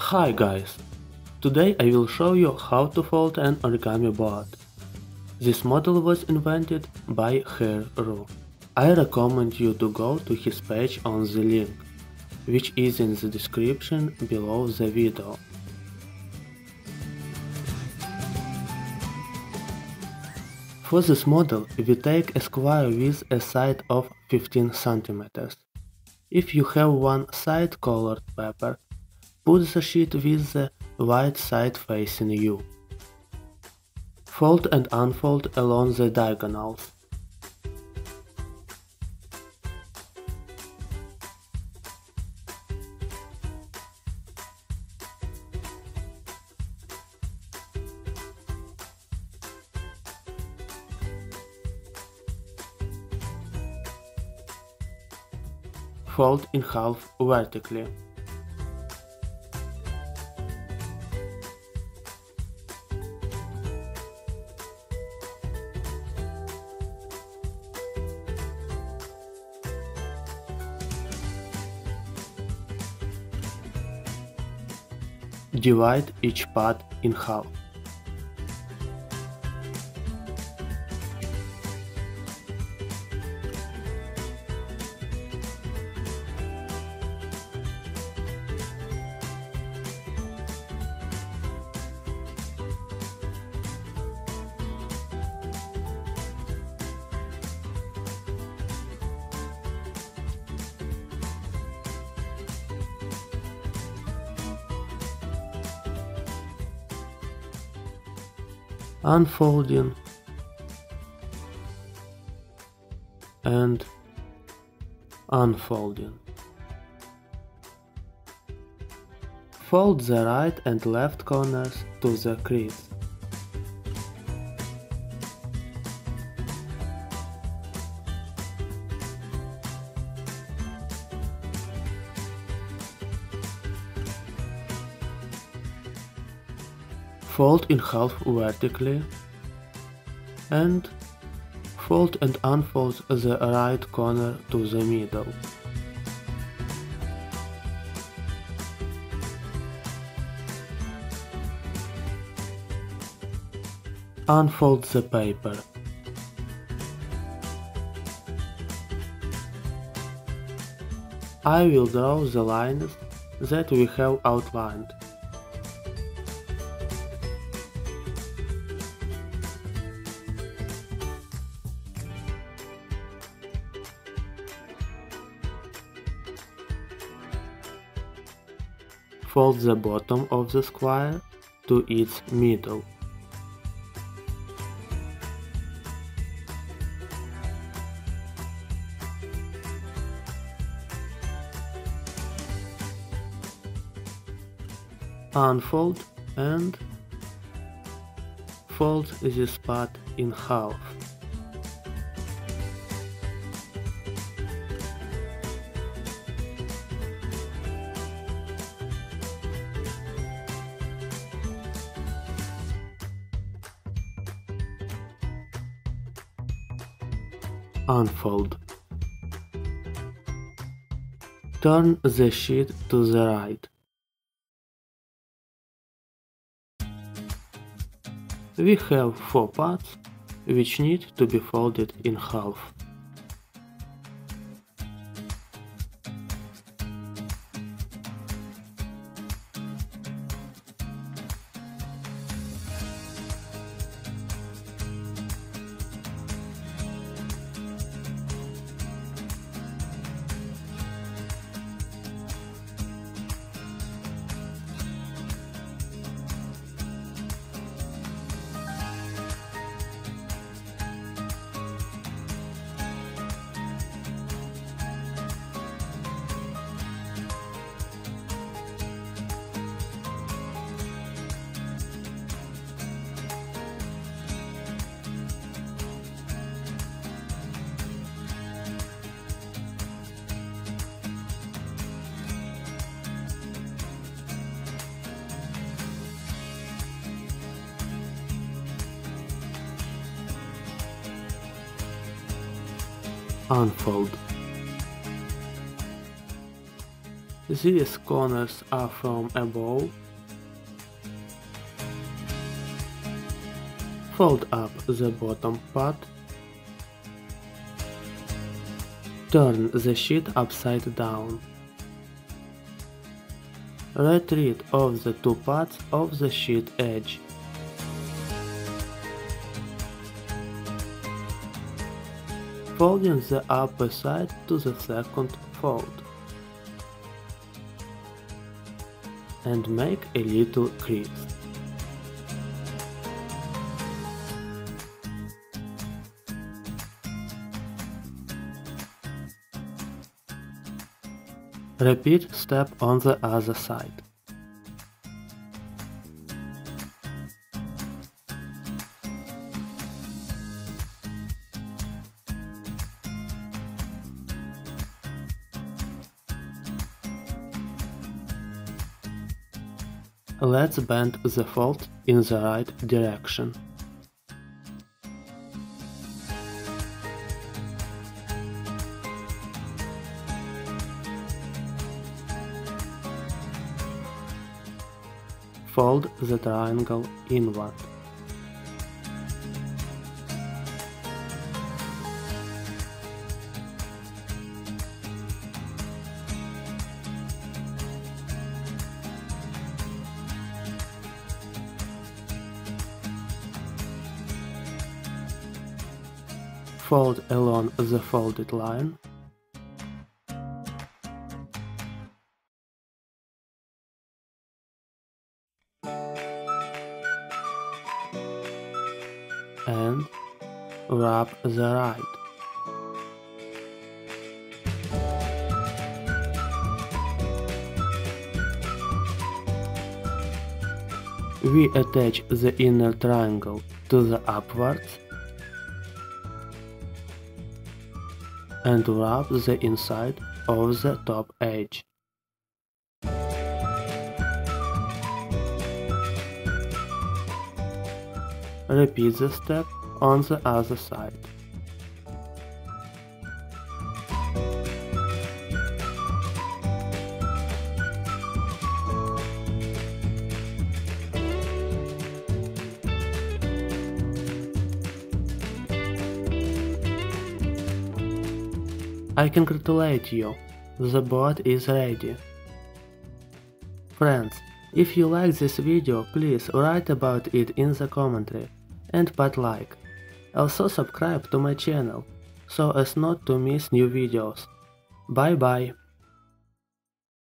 Hi guys! Today I will show you how to fold an Origami-Boot. This model was invented by Riot. I recommend you to go to his page on the link, which is in the description below the video. For this model, we take a square with a side of 15 cm. If you have one side colored paper, put the sheet with the white side facing you. Fold and unfold along the diagonals. Fold in half vertically. Divide each part in half. Unfolding and unfolding. Fold the right and left corners to the crease. Fold in half vertically and fold and unfold the right corner to the middle. Unfold the paper. I will draw the lines that we have outlined. Fold the bottom of the square to its middle. Unfold and fold this part in half. Unfold. Turn the sheet to the right. We have 4 parts which need to be folded in half. Unfold. These corners are from above. Fold up the bottom part. Turn the sheet upside down. Retreat of the two parts of the sheet edge. Folding the upper side to the second fold. And make a little crease. Repeat step on the other side. Let's bend the fold in the right direction. Fold the triangle inward. Fold along the folded line. And wrap the right. We attach the inner triangle to the upwards and wrap the inside of the top edge. Repeat the step on the other side. I congratulate you, the boat is ready. Friends, if you like this video, please write about it in the commentary and put like. Also subscribe to my channel, so as not to miss new videos. Bye bye.